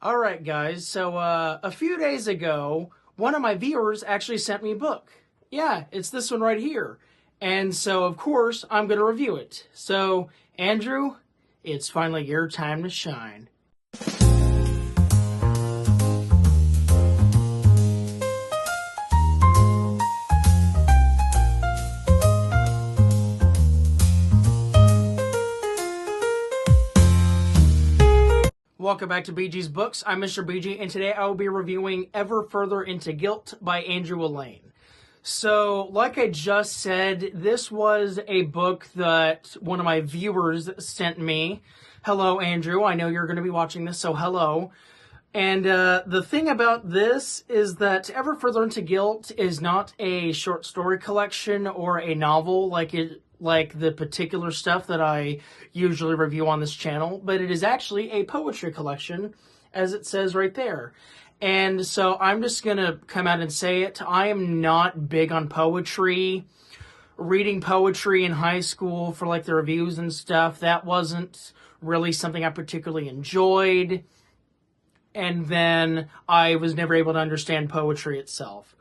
All right, guys. So a few days ago, one of my viewers actually sent me a book. Yeah, it's this one right here. And so, of course, I'm going to review it. So, Andrew, it's finally your time to shine. Welcome back to BG's Books. I'm Mr. BG, and today I will be reviewing Ever Further Into Guilt by Andrew Alaine. So, like I just said, this was a book that one of my viewers sent me. Hello, Andrew. I know you're going to be watching this, so hello. And the thing about this is that Ever Further Into Guilt is not a short story collection or a novel like the particular stuff that I usually review on this channel, but it is actually a poetry collection, as it says right there. And so I'm just going to come out and say it. I am not big on poetry. Reading poetry in high school for like the reviews and stuff, that wasn't really something I particularly enjoyed. And then I was never able to understand poetry itself.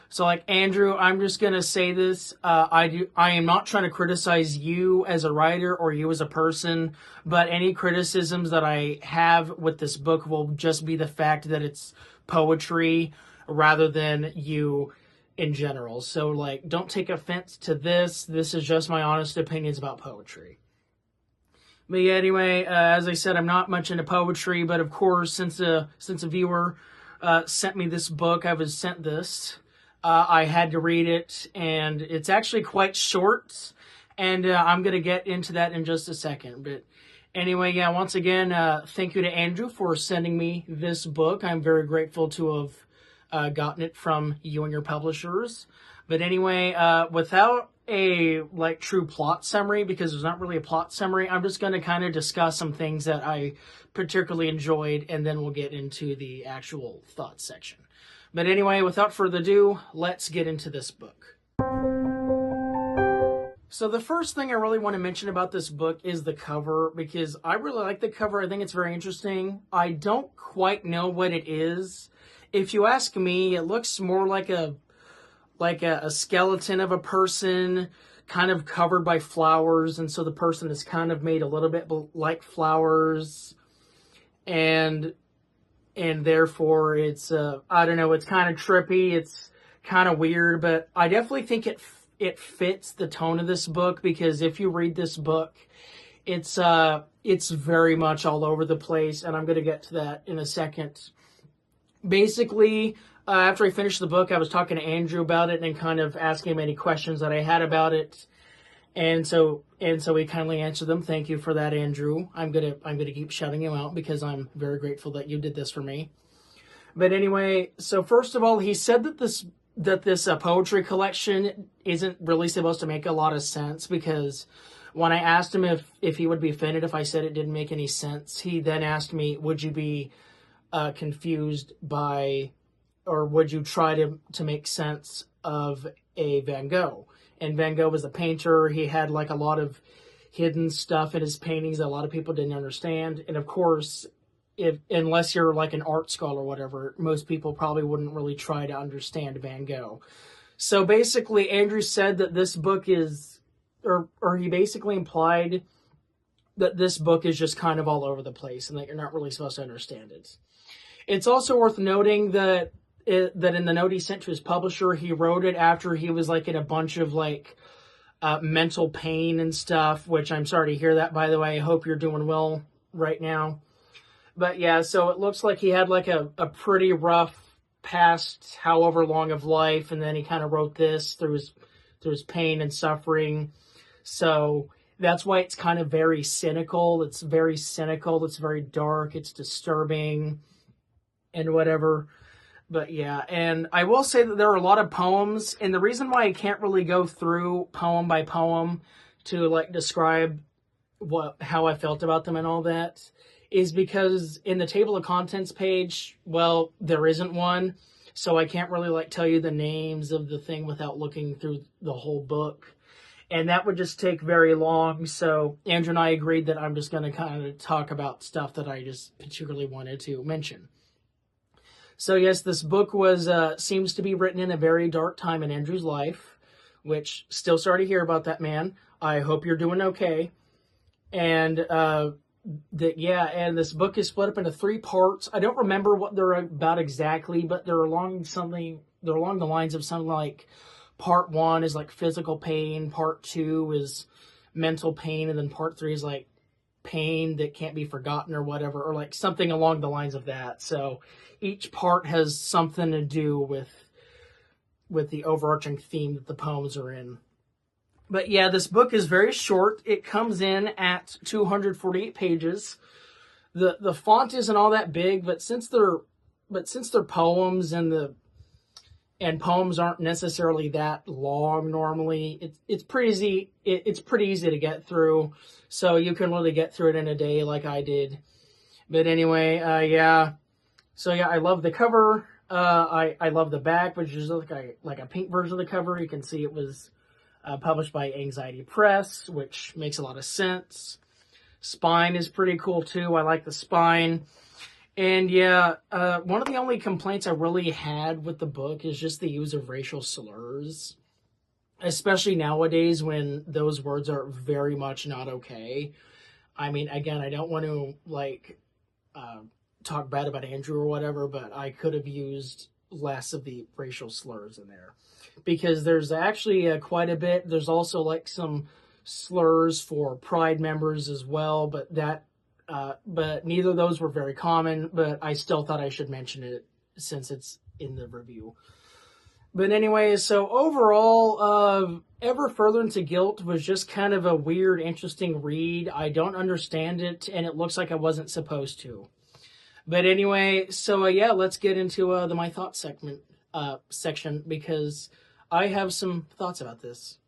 So, like, Andrew, I'm just going to say this. I am not trying to criticize you as a writer or you as a person, but any criticisms that I have with this book will just be the fact that it's poetry rather than you in general. So, like, don't take offense to this. This is just my honest opinions about poetry. But yeah, anyway, as I said, I'm not much into poetry, but of course, since a viewer sent me this book, I was sent this. I had to read it, and it's actually quite short, and I'm going to get into that in just a second. But anyway, yeah, once again, thank you to Andrew for sending me this book. I'm very grateful to have gotten it from you and your publishers. But anyway, without a true plot summary, because there's not really a plot summary, I'm just going to kind of discuss some things that I particularly enjoyed, and then we'll get into the actual thoughts section. But anyway, without further ado, let's get into this book. So the first thing I really want to mention about this book is the cover, because I really like the cover. I think it's very interesting. I don't quite know what it is. If you ask me, it looks more like a skeleton of a person kind of covered by flowers, and so the person is kind of made a little bit like flowers, and therefore it's I don't know, it's kind of trippy, it's kind of weird, but I definitely think it fits the tone of this book, because if you read this book, it's very much all over the place, and I'm going to get to that in a second. Basically, after I finished the book, I was talking to Andrew about it and kind of asking him any questions that I had about it. And so he kindly answered them. Thank you for that, Andrew. I'm gonna keep shouting you out because I'm very grateful that you did this for me. But anyway, so first of all, he said that this poetry collection isn't really supposed to make a lot of sense, because when I asked him if he would be offended if I said it didn't make any sense, he then asked me, would you be confused by, or would you try to make sense of a Van Gogh? And Van Gogh was a painter. He had like a lot of hidden stuff in his paintings that a lot of people didn't understand. And of course, unless you're like an art scholar or whatever, most people probably wouldn't really try to understand Van Gogh. So basically, Andrew said that this book is, or he basically implied that this book is just kind of all over the place and that you're not really supposed to understand it. It's also worth noting that in the note he sent to his publisher, he wrote it after he was like in a bunch of mental pain and stuff, which I'm sorry to hear that, by the way. I hope you're doing well right now. But yeah, so it looks like he had like a pretty rough past however long of life, and then he kind of wrote this through his pain and suffering. So that's why it's kind of very cynical. It's very cynical. It's very dark. It's disturbing and whatever. But yeah, and I will say that there are a lot of poems, and the reason why I can't really go through poem by poem to describe how I felt about them and all that is because in the table of contents page, well, there isn't one, so I can't really tell you the names of the thing without looking through the whole book. and that would just take very long. So Andrew and I agreed that I'm just going to kind of talk about stuff that I just particularly wanted to mention. So yes, this book was seems to be written in a very dark time in Andrew's life, which still sorry to hear about that, man. I hope you're doing okay. And and this book is split up into 3 parts. I don't remember what they're about exactly, but they're along the lines of something like part 1 is like physical pain, part 2 is mental pain, and then part 3 is like pain that can't be forgotten or whatever, or like something along the lines of that. So each part has something to do with the overarching theme that the poems are in. But yeah, this book is very short. It comes in at 248 pages. The font isn't all that big, but since they're poems and poems aren't necessarily that long normally, it's pretty easy. It's pretty easy to get through, so you can really get through it in a day like I did. But anyway, yeah. So yeah, I love the cover. I love the back, which is like a pink version of the cover. You can see it was published by Anxiety Press, which makes a lot of sense. Spine is pretty cool too. I like the spine. And yeah, one of the only complaints I really had with the book is just the use of racial slurs, especially nowadays when those words are very much not okay. I mean, again, I don't want to talk bad about Andrew or whatever, but I could have used less of the racial slurs in there, because there's actually quite a bit. There's also like some slurs for Pride members as well, but neither of those were very common, but I still thought I should mention it since it's in the review. But anyway, so overall, Ever Further into Guilt was just kind of a weird, interesting read. I don't understand it, and it looks like I wasn't supposed to. But anyway, so yeah, let's get into the My Thoughts section, because I have some thoughts about this.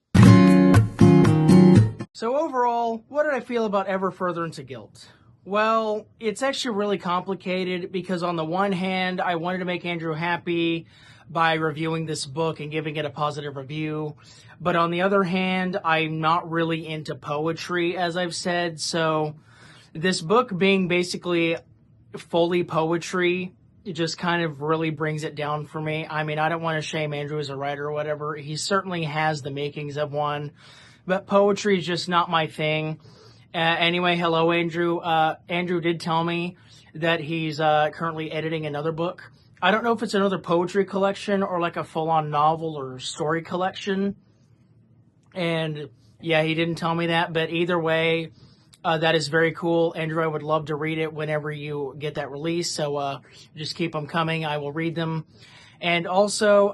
So overall, what did I feel about Ever Further into Guilt? Well, it's actually really complicated, because on the one hand, I wanted to make Andrew happy by reviewing this book and giving it a positive review. But on the other hand, I'm not really into poetry, as I've said. So this book being basically fully poetry, it just kind of really brings it down for me. I mean, I don't want to shame Andrew as a writer or whatever. He certainly has the makings of one, but poetry is just not my thing. Anyway, hello, Andrew. Andrew did tell me that he's currently editing another book. I don't know if it's another poetry collection or like a full-on novel or story collection. And yeah, he didn't tell me that, but either way, that is very cool. Andrew, I would love to read it whenever you get that release. So just keep them coming. I will read them. And also,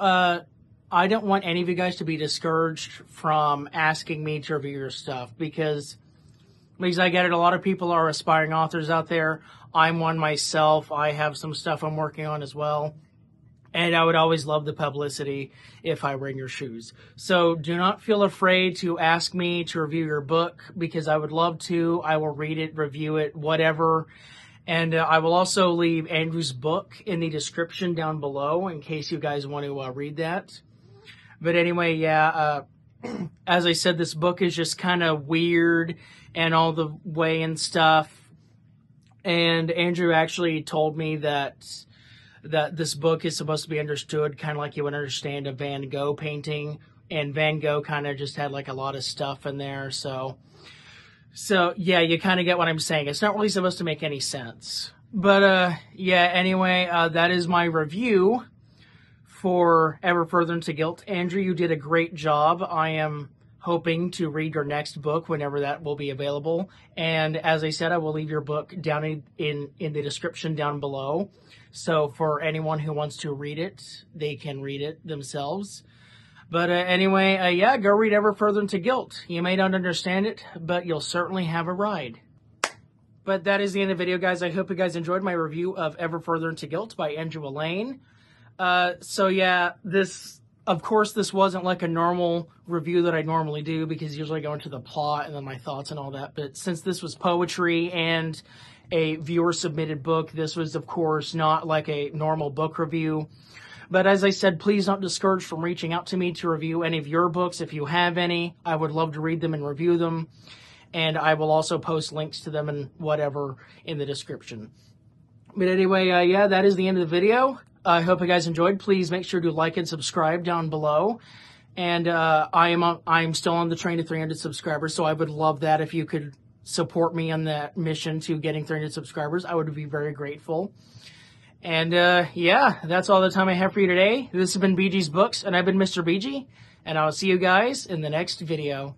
I don't want any of you guys to be discouraged from asking me to review your stuff, because I get it. A lot of people are aspiring authors out there. I'm one myself. I have some stuff I'm working on as well. And I would always love the publicity if I were in your shoes. So do not feel afraid to ask me to review your book, because I would love to. I will read it, review it, whatever. And I will also leave Andrew's book in the description down below in case you guys want to read that. But anyway, yeah, as I said, this book is just kind of weird and all the way and stuff. And Andrew actually told me that this book is supposed to be understood kind of like you would understand a Van Gogh painting, and Van Gogh kind of just had like a lot of stuff in there. So yeah, you kind of get what I'm saying. It's not really supposed to make any sense. But yeah, anyway, that is my review for Ever Further into Guilt. Andrew, you did a great job. I am hoping to read your next book whenever that will be available. And as I said, I will leave your book down in the description down below. So for anyone who wants to read it, they can read it themselves. But anyway, yeah, go read Ever Further into Guilt. You may not understand it, but you'll certainly have a ride. But that is the end of the video, guys. I hope you guys enjoyed my review of Ever Further into Guilt by Andrew Alaine. So yeah, of course, this wasn't like a normal review that I normally do, because usually I go into the plot and then my thoughts and all that. But since this was poetry and a viewer-submitted book, this was, of course, not like a normal book review. But as I said, please don't discourage from reaching out to me to review any of your books. If you have any, I would love to read them and review them. And I will also post links to them and whatever in the description. But anyway, yeah, that is the end of the video. I hope you guys enjoyed. Please make sure to like and subscribe down below. And I'm still on the train to 300 subscribers, so I would love that if you could support me on that mission to getting 300 subscribers. I would be very grateful. And yeah, that's all the time I have for you today. This has been BG's Books, and I've been Mr. BG, and I'll see you guys in the next video.